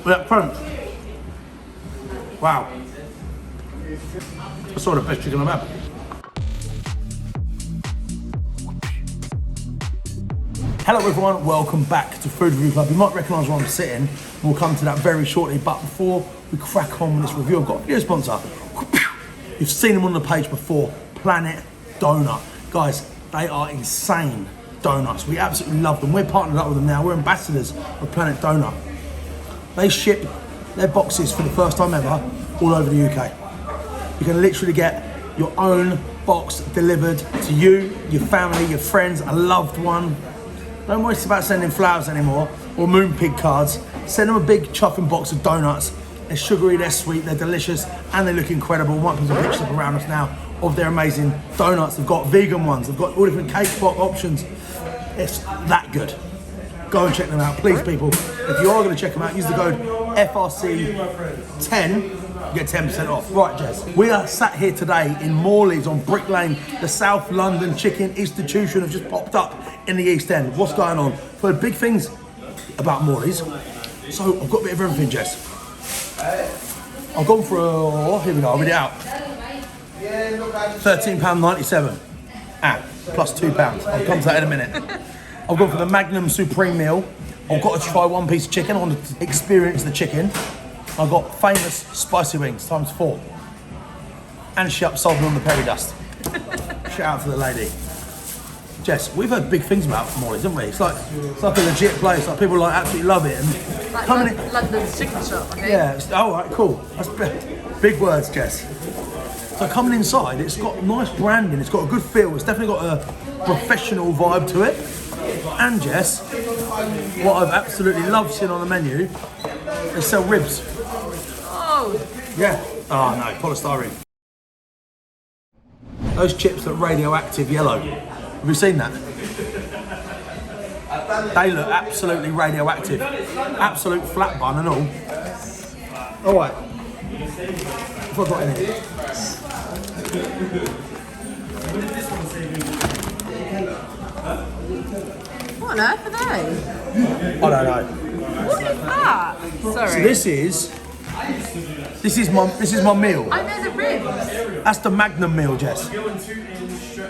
With that crunch. Wow. That's sort of the best chicken I've had. Hello everyone, welcome back to Food Review Club. You might recognise where I'm sitting. We'll come to that very shortly, but before we crack on with this review, I've got a video sponsor. You've seen them on the page before, Planet Donut. Guys, they are insane donuts. We absolutely love them. We're partnered up with them now. We're ambassadors of Planet Donut. They ship their boxes for the first time ever all over the UK. You can literally get your own box delivered to you, your family, your friends, a loved one. Don't waste about sending flowers anymore or Moonpig cards. Send them a big chuffing box of donuts. They're sugary, they're sweet, they're delicious, and they look incredible. Might put some pictures up around us now of their amazing donuts. They've got vegan ones, they've got all different cake pop options. It's that good. Go and check them out, please, people. If you are going to check them out, use the code FRC10, you get 10% off. Right, Jez, we are sat here today in Morley's on Brick Lane. The South London Chicken Institution have just popped up in the East End. What's going on? I've heard big things about Morley's, so I've got a bit of everything, Jez. I've gone for here we go, I'll read it out. £13.97. Plus £2. I'll come to that in a minute. I've gone for the Magnum Supreme meal. I've got to try one piece of chicken. I want to experience the chicken. I've got famous spicy wings ×4. And she upsold me on the peri dust. Shout out to the lady. Jess, we've heard big things about Morley's, haven't we? It's like a legit place. Like people like absolutely love it. And like coming in, London's chicken shop, I think. Yeah. All right. Cool. That's big words, Jess. So coming inside, it's got nice branding. It's got a good feel. It's definitely got a professional vibe to it. And Jess, what I've absolutely loved seeing on the menu, they sell ribs. Oh. Yeah. Oh no, polystyrene. Those chips look radioactive yellow. Have you seen that? They look absolutely radioactive. Absolute flat bun and all. All right. What have I got in here? What on earth are they? I don't know. What is that? Sorry. So this is my meal. Oh, they're the ribs. That's the Magnum meal, Jess.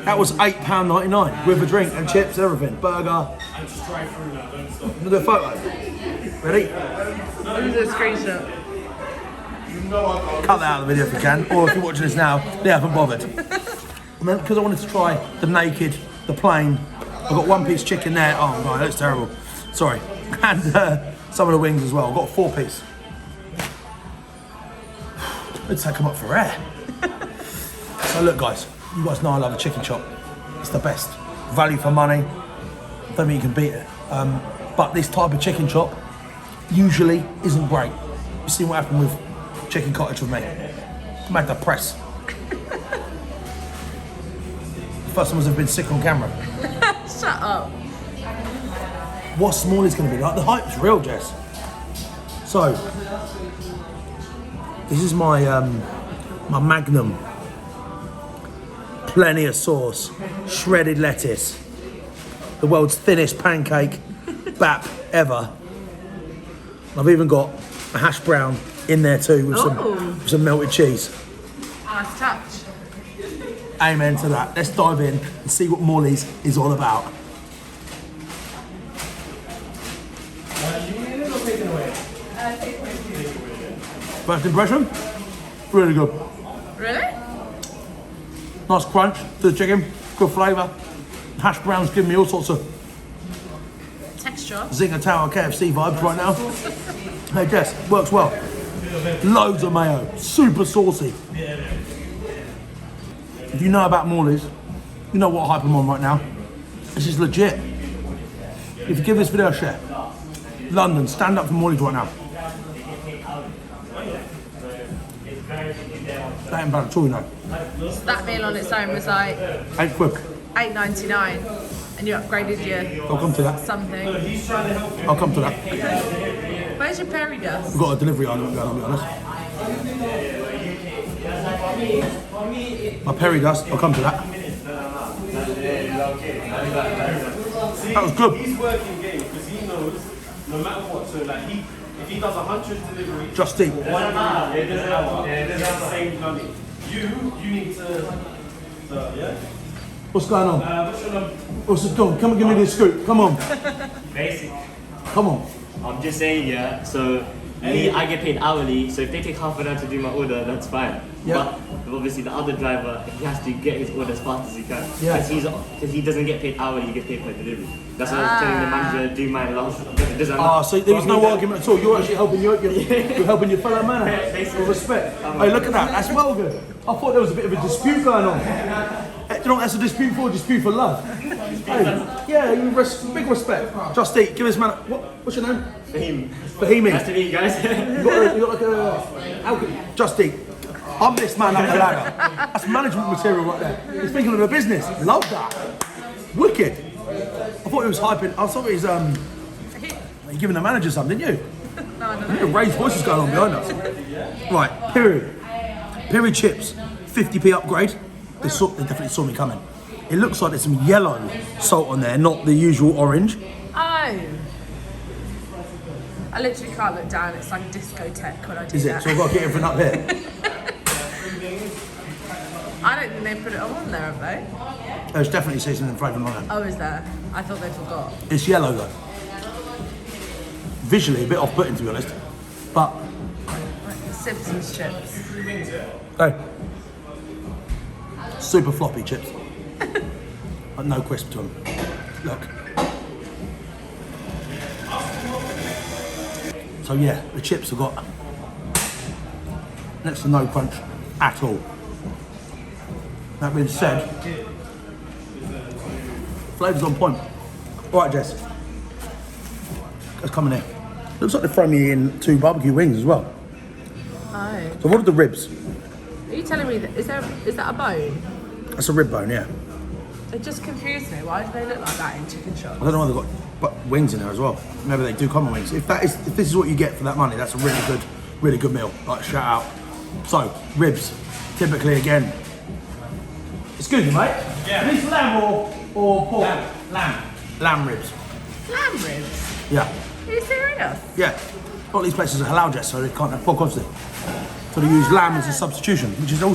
That was £8.99 with a drink and chips and everything. Burger. Look at the photo. Ready? This is a screenshot. Cut that out of the video if you can, or if you're watching this now, they haven't bothered. Because I wanted to try the naked, the plain. I've got one piece chicken there. Oh no, that's terrible. Sorry. And some of the wings as well. I've got a 4-piece. Let's take them up for air. So look guys, you guys know I love a chicken chop. It's the best. Value for money. Don't think you can beat it. But this type of chicken chop usually isn't great. You see what happened with chicken cottage with me. Made the press. First time I've been sick on camera. Shut up. What's Morley's going to be like? The hype's real, Jess. So, this is my my Magnum. Plenty of sauce, shredded lettuce, the world's thinnest pancake bap ever. I've even got a hash brown in there too with some melted cheese. Nice touch. Amen to that. Let's dive in and see what Morley's is all about. First impression? Really good. Really? Nice crunch to the chicken, good flavour. Hash browns give me all sorts of Texture. Zinger Tower KFC vibes right now. Hey Jess, works well. Loads of mayo, super saucy. If you know about Morley's, you know what hype I'm on right now. This is legit. If you give this video a share, London, stand up for Morley's right now. That ain't bad at all, you know. So that meal on its own was like £8. £8.99, and you upgraded your I'll come to that. something. I'll come to that. Where's your peri dust? We've got a delivery item going, I'll be honest. My peri dust, I'll come to that. That was good. no matter what. So like if he does 100 deliveries, Just Eat. 1 hour, it doesn't have the same money. You need to yeah. What's going on? What's your number? What's the dog? Come and give me this scoop. Come on. Basic. Come on. I'm just saying, yeah. So me, I get paid hourly. So if they take half an hour to do my order, that's fine. Yeah. But obviously the other driver, he has to get his order as fast as he can. Yeah. Because he doesn't get paid hourly, he gets paid per delivery. That's what I was telling the manager, do mine last. It doesn't So there was no argument at all. You're actually helping you're helping your fellow man out. With respect. Hey, look at that. That's well good. I thought there was a bit of a dispute going on. Do you know what that's a dispute for? Dispute for love. Hey, yeah, big respect. Just Eat. Give this man. What's your name? Fahimi. Nice to meet you guys. You got like a Just Eat. I'm this man up the ladder. That's management material right there. He's thinking of a business. Love that. Wicked. I thought he was hyping. I thought he was you giving the manager something, didn't you? No, I don't know. Raised voices going on behind us. Right, Piri chips, 50p upgrade. They definitely saw me coming. It looks like there's some yellow salt on there, not the usual orange. Oh. I literally can't look down. It's like a discotheque when I do Is it? that. So I've got to get everything up here. I don't think they put it on there, have they? There's definitely seasoning flavour on it. Oh, is there? I thought they forgot. It's yellow though. Visually a bit off-putting to be honest, but Like the Simpsons chips. hey, super floppy chips. But no crisp to them. Look. So yeah, the chips have got next to no crunch at all. That being said, flavour's on point. All right, Jess. Let's come in here. Looks like they're throwing me in 2 barbecue wings as well. Oh. So what are the ribs? Are you telling me that is that a bone? That's a rib bone, yeah. It just confused me. Why do they look like that in chicken shops? I don't know why they've got wings in there as well. Maybe they do come with wings. If this is what you get for that money, that's a really good meal. Like shout out. So ribs, typically again. Excuse me, mate. Yeah. Is this lamb or pork? Lamb ribs. Lamb ribs? Yeah. Are you serious? Yeah. All these places are halal, Jess, so they can't have pork, obviously. So they use lamb as a substitution, which is Did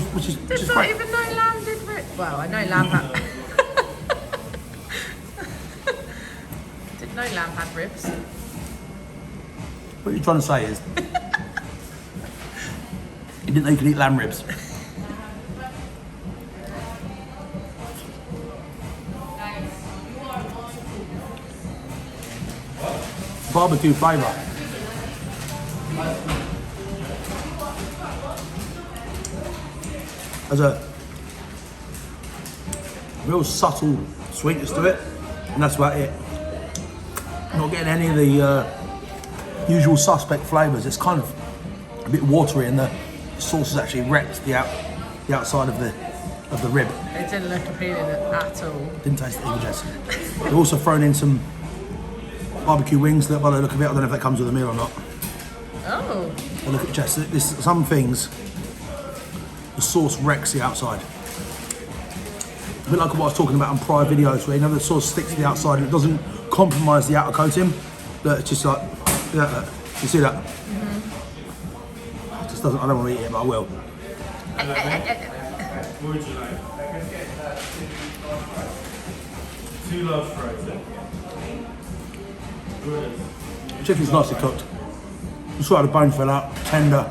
not great. even know lamb did ribs. Well, I know lamb had. Didn't know lamb had ribs. What you're trying to say is, you didn't know you could eat lamb ribs. Barbecue flavour. There's a real subtle sweetness to it, and that's about it. Not getting any of the usual suspect flavours. It's kind of a bit watery, and the sauce has actually wrecked the outside of the rib. It didn't look appealing at all. Didn't taste it either, Jess. They've also thrown in some barbecue wings that, by the look of it, I don't know if that comes with a meal or not. Oh. But look at Jess, some things, the sauce wrecks the outside. A bit like what I was talking about on prior videos, where the sauce sticks to the outside and it doesn't compromise the outer coating. Look, it's just like, look, you see that? Mm-hmm. It just doesn't, I don't want to eat it, but I will. What would you like? 2 large fries, yeah? Chicken's nicely cooked. Just right, the bone fell out, tender.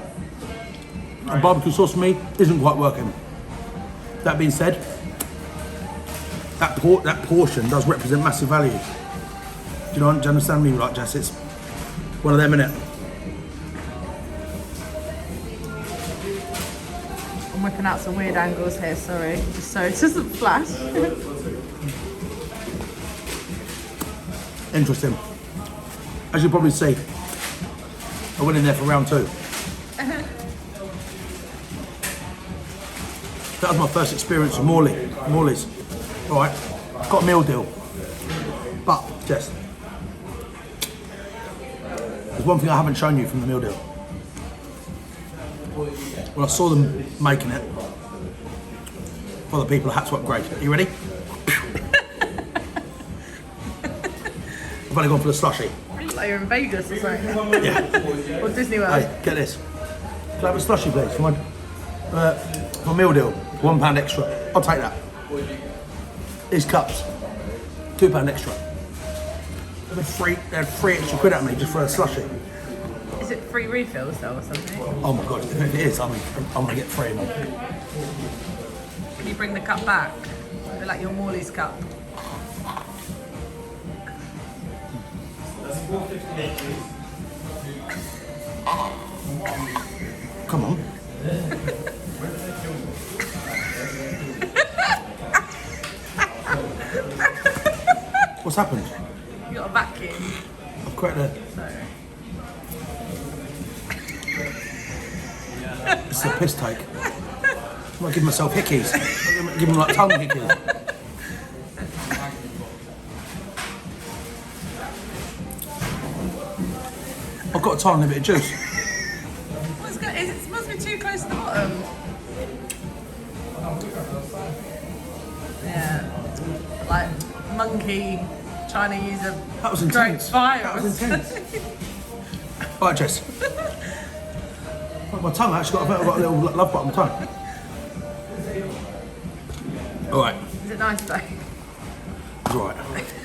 The barbecue sauce for me isn't quite working. That being said, that portion does represent massive value. Do you understand me right, Jess? It's one of them, innit? I'm whipping out some weird angles here, sorry. Just so it doesn't flash. Interesting. As you probably see, I went in there for round 2. That was my first experience with Morley's. All right, got a meal deal. But, Jess, there's one thing I haven't shown you from the meal deal. When I saw them making it, for the people, I had to upgrade. Are you ready? I've only gone for the slushy. like you're in Vegas or something. Yeah. Or Disney World. Hey, get this. Can I have a slushy, please? For my meal deal, £1 extra. I'll take that. These cups, £2 extra. They had three extra quid at me just for a slushy. Is it free refills though or something? Oh my god, if it is, I'm gonna get three of them. Can you bring the cup back? They're like your Morley's cup. Come on. What's happened? You got a vacuum. I've created a... Sorry. This is a piss take. I'm not giving myself hickeys. I'm giving like tongue hickeys. I've got a tiny bit of juice. It must be too close to the bottom. Yeah. Like monkey trying to use a That was great intense. fire. That was intense. Right, Jess. My tongue actually got a little love bite on my tongue. All right. Is it nice though? It's all right.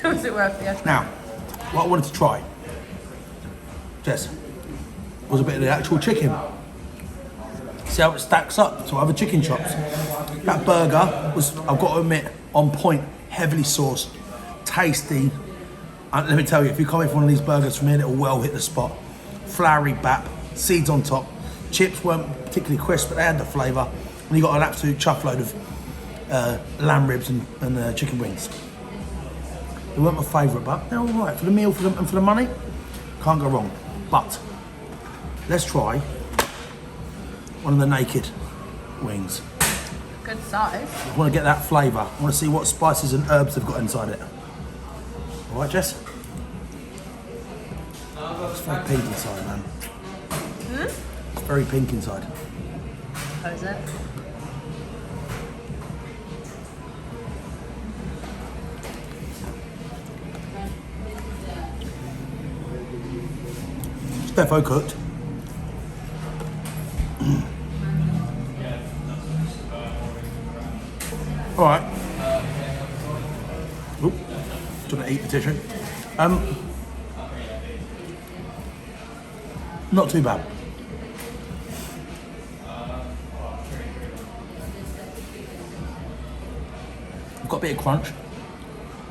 Was it worth the effort? Now, what I wanted to try, Jess, was a bit of the actual chicken. See how it stacks up to other chicken chops. That burger was, I've got to admit, on point, heavily sauced, tasty. And let me tell you, if you come in for one of these burgers from here, it'll well hit the spot. Floury bap, seeds on top. Chips weren't particularly crisp, but they had the flavour. And you got an absolute chuff load of lamb ribs and chicken wings. They weren't my favourite, but they're all right. For the meal and for the money, can't go wrong. But let's try one of the naked wings. Good size. I want to get that flavour. I want to see what spices and herbs they've got inside it. All right, Jess? It's very pink inside, man. It's very pink inside. How is it? It's defo cooked. All right. Oop, trying to eat the tissue. Not too bad. I've got a bit of crunch.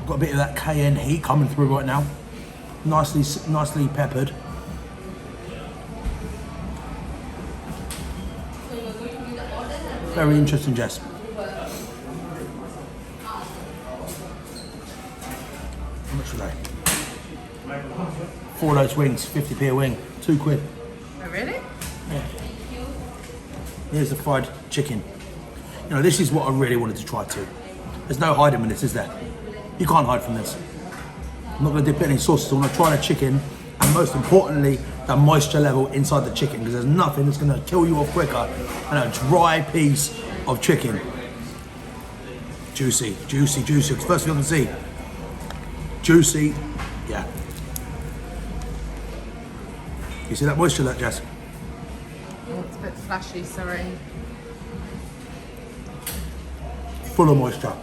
I've got a bit of that cayenne heat coming through right now. Nicely peppered. Very interesting, Jess. How much are they? 4 of those wings, 50p a wing, £2. Oh, really? Yeah. Here's the fried chicken. You know, this is what I really wanted to try too. There's no hiding from this, is there? You can't hide from this. I'm not going to dip it in any sauces. I want to try the chicken, and most importantly, the moisture level inside the chicken, because there's nothing that's going to kill you off quicker than a dry piece of chicken. Juicy, juicy, juicy. First thing I can see. Juicy, yeah. You see that moisture, that Jess? Oh, it's a bit flashy, sorry. Full of moisture.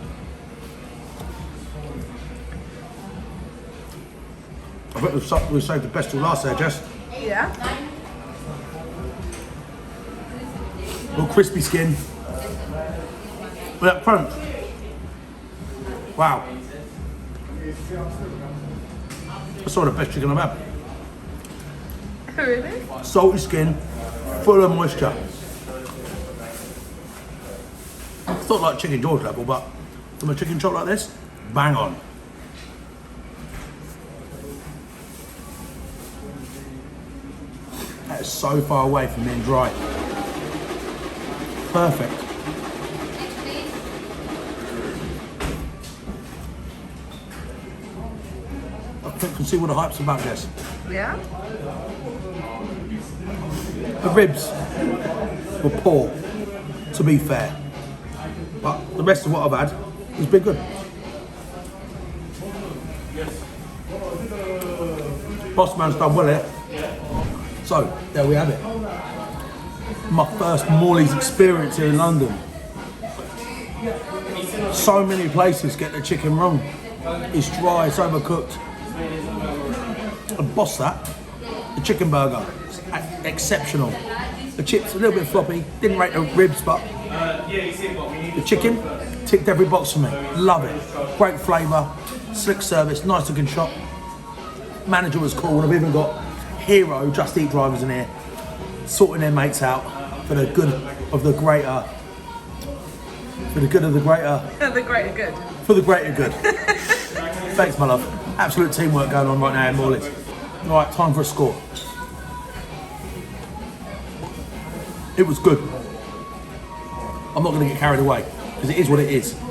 I bet we've saved the best till last there, Jess. Yeah. Little crispy skin. With that crunch. Wow. That's sort of the best chicken I've had. Really? Salty skin, full of moisture. It's not like chicken George level, but from a chicken chop like this, bang on. That is so far away from being dry. Perfect. I think you can see what the hype's about, Jess. Yeah? The ribs were poor, to be fair. But the rest of what I've had has been good. Boss man's done well here. So, there we have it. My first Morley's experience here in London. So many places get the chicken wrong. It's dry, it's overcooked. And boss that, the chicken burger, it's exceptional. The chips a little bit floppy, didn't rate the ribs, but the chicken ticked every box for me. Love it. Great flavour, slick service, nice looking shop. Manager was cool, and I've even got hero Just Eat drivers in here, sorting their mates out for the good of the greater. For the good of the greater. The greater good. For the greater good. Thanks, my love. Absolute teamwork going on right now in Morley's. Right, time for a score. It was good. I'm not going to get carried away because it is what it is. 13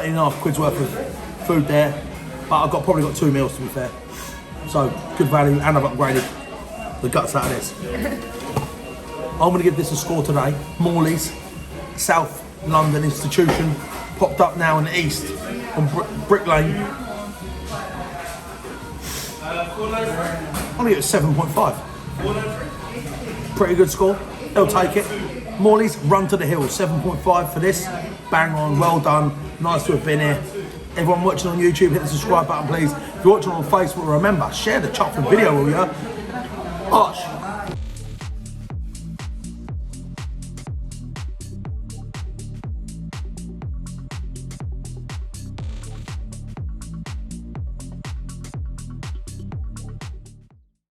and a half quid's worth of food there, but I've probably got 2 meals to be fair. So good value, and I've upgraded the guts out of this. I'm going to give this a score today. Morley's, South London institution, popped up now in the east on Brick Lane. I'm going to give it a 7.5. Pretty good score. They'll take it. Morley's, run to the hills. 7.5 for this. Bang on, well done. Nice to have been here. Everyone watching on YouTube, hit the subscribe button, please. If you're watching on Facebook, remember, share the chocolate video, will you? Arch.